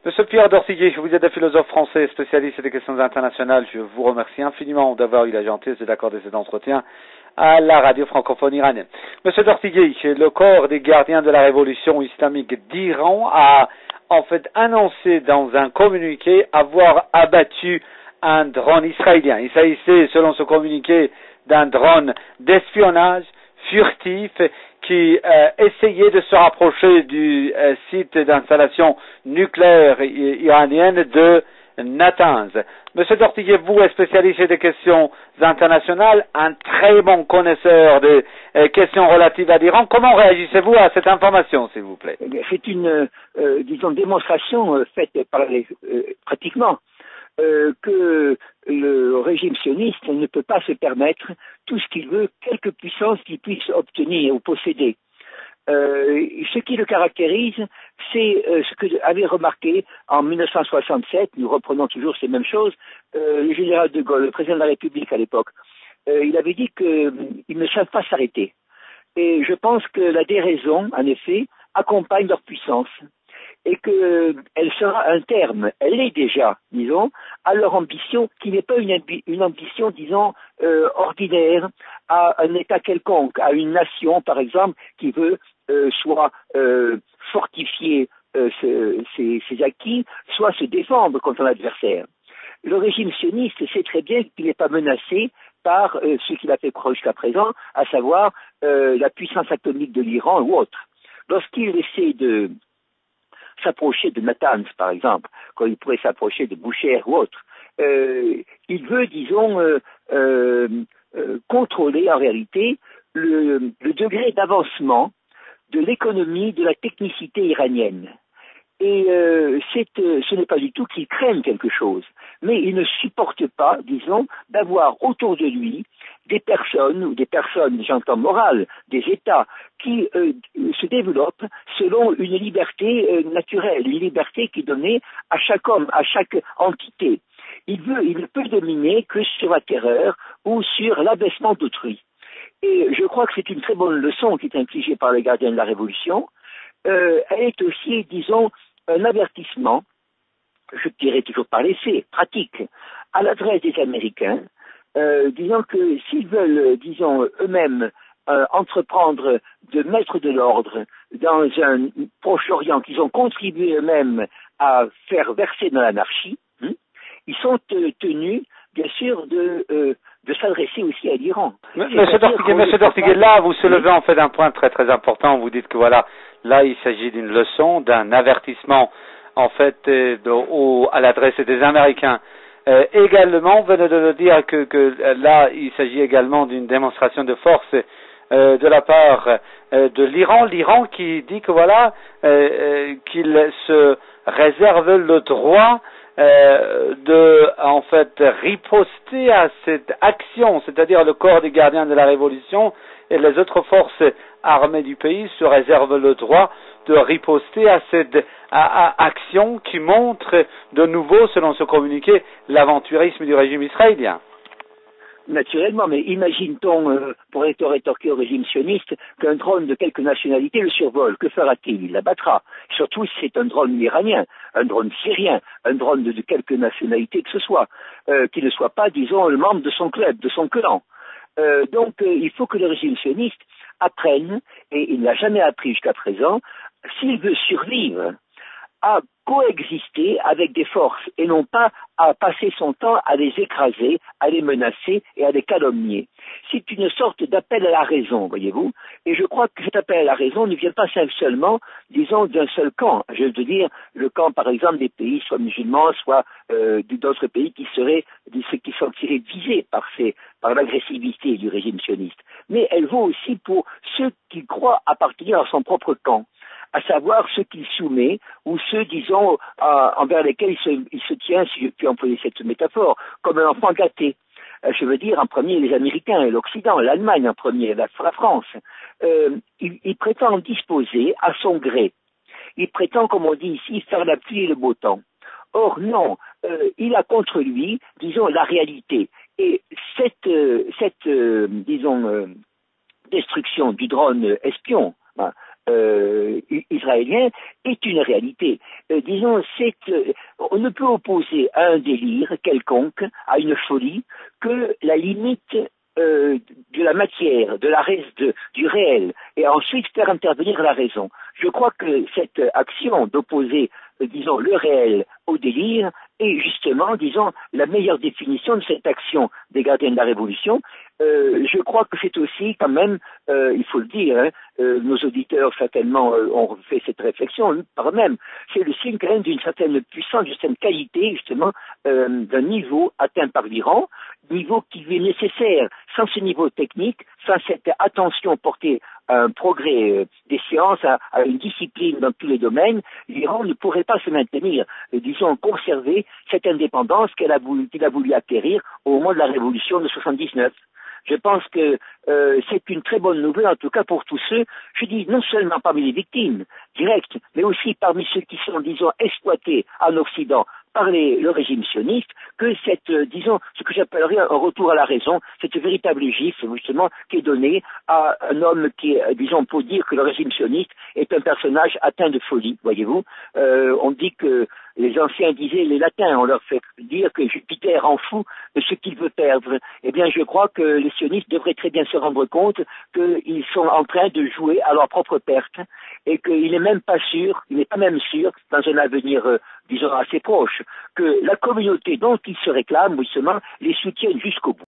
Monsieur Pierre Dortiguier, vous êtes un philosophe français spécialiste des questions internationales. Je vous remercie infiniment d'avoir eu la gentillesse d'accorder cet entretien à la radio francophone iranienne. Monsieur Dortiguier, le corps des gardiens de la révolution islamique d'Iran a en fait annoncé dans un communiqué avoir abattu un drone israélien. Il s'agissait, selon ce communiqué, d'un drone d'espionnage furtif qui essayait de se rapprocher du site d'installation nucléaire iranienne de Natanz. Monsieur Dortiguier, vous êtes spécialiste des questions internationales, un très bon connaisseur des questions relatives à l'Iran. Comment réagissez-vous à cette information, s'il vous plaît? C'est une, démonstration faite par pratiquement que le régime sioniste ne peut pas se permettre tout ce qu'il veut, quelque puissance qu'il puisse obtenir ou posséder. Ce qui le caractérise, c'est ce que avait remarqué en 1967, nous reprenons toujours ces mêmes choses, le général de Gaulle, le président de la République à l'époque. Il avait dit qu'ils ne savent pas s'arrêter. Et je pense que la déraison, en effet, accompagne leur puissance. Et qu'elle sera un terme, elle est déjà, disons, à leur ambition, qui n'est pas une ambition, disons, ordinaire, à un État quelconque, à une nation, par exemple, qui veut soit fortifier ses acquis, soit se défendre contre un adversaire. Le régime sioniste sait très bien qu'il n'est pas menacé par ce qu'il a fait croire jusqu'à présent, à savoir la puissance atomique de l'Iran ou autre. Lorsqu'il essaie de s'approcher de Natanz, par exemple, quand il pourrait s'approcher de Boucher ou autre, il veut, disons, contrôler en réalité le degré d'avancement de l'économie, de la technicité iranienne. Et ce n'est pas du tout qu'il craigne quelque chose, mais il ne supporte pas, disons, d'avoir autour de lui des personnes, j'entends morales, des États, qui se développent selon une liberté naturelle, une liberté qui est donnée à chaque homme, à chaque entité. Il ne peut dominer que sur la terreur ou sur l'abaissement d'autrui. Et je crois que c'est une très bonne leçon qui est infligée par les gardiens de la Révolution. Elle est aussi, disons, un avertissement, je dirais toujours par l'essai, pratique, à l'adresse des Américains, disant que s'ils veulent, disons, eux-mêmes entreprendre de mettre de l'ordre dans un Proche-Orient qu'ils ont contribué eux-mêmes à faire verser dans l'anarchie, ils sont tenus, bien sûr, de s'adresser aussi à l'Iran. Monsieur Dortiguier, là, vous soulevez en fait un point très très important. Vous dites que voilà, là, il s'agit d'une leçon, d'un avertissement, en fait, à l'adresse des Américains. Également, vous venez de le dire que là, il s'agit également d'une démonstration de force de la part de l'Iran qui dit que voilà, qu'il se réserve le droit de, en fait, riposter à cette action, c'est-à-dire le corps des gardiens de la Révolution et les autres forces armées du pays se réservent le droit de riposter à cette action qui montre de nouveau, selon ce communiqué, l'aventurisme du régime israélien. Naturellement, mais imagine-t-on, pour être rétorqué au régime sioniste, qu'un drone de quelque nationalité le survole. Que fera-t-il? Il l'abattra. Surtout si c'est un drone iranien, un drone syrien, un drone de quelque nationalité que ce soit, qu'il ne soit pas, disons, le membre de son club, de son clan. Donc, il faut que le régime sioniste apprenne, et il n'a jamais appris jusqu'à présent, s'il veut survivre, à coexister avec des forces et non pas à passer son temps à les écraser, à les menacer et à les calomnier. C'est une sorte d'appel à la raison, voyez-vous, et je crois que cet appel à la raison ne vient pas seulement, disons, d'un seul camp. Je veux dire, le camp, par exemple, des pays soit musulmans, soit d'autres pays qui sont tirés visés par l'agressivité du régime sioniste. Mais elle vaut aussi pour ceux qui croient appartenir à son propre camp, à savoir ceux qu'il soumet, ou ceux, disons, envers lesquels il se tient, si je puis employer cette métaphore, comme un enfant gâté. Je veux dire, en premier, les Américains et l'Occident, l'Allemagne en premier, la France. Il prétend disposer à son gré. Il prétend, comme on dit ici, faire la pluie et le beau temps. Or, non, il a contre lui, disons, la réalité. Et cette destruction du drone espion, israélien est une réalité. Disons, on ne peut opposer à un délire quelconque, à une folie, que la limite de la matière, du réel, et ensuite faire intervenir la raison. Je crois que cette action d'opposer, disons, le réel au délire est justement, disons, la meilleure définition de cette action des gardiens de la Révolution. Je crois que c'est aussi quand même, il faut le dire, hein, nos auditeurs certainement ont fait cette réflexion par eux-mêmes, c'est le signe quand même d'une certaine puissance, d'une certaine qualité justement, d'un niveau atteint par l'Iran, niveau qui lui est nécessaire. Sans ce niveau technique, sans cette attention portée à un progrès des sciences, à une discipline dans tous les domaines, l'Iran ne pourrait pas se maintenir, disons, conserver cette indépendance qu'il a voulu acquérir au moment de la révolution de 79. Je pense que c'est une très bonne nouvelle, en tout cas pour tous ceux, je dis non seulement parmi les victimes directes, mais aussi parmi ceux qui sont, disons, exploités en Occident par le régime sioniste, que disons, ce que j'appellerais un retour à la raison, cette véritable gifle, justement, qui est donnée à un homme qui est, disons, pour dire que le régime sioniste est un personnage atteint de folie, voyez-vous. On dit que les anciens disaient, les latins, on leur fait dire que Jupiter en fout de ce qu'il veut perdre. Eh bien, je crois que les sionistes devraient très bien se rendre compte qu'ils sont en train de jouer à leur propre perte et qu'il n'est même pas sûr, il n'est pas même sûr, dans un avenir, disons, assez proche, que la communauté dont ils se réclament, justement, les soutienne jusqu'au bout.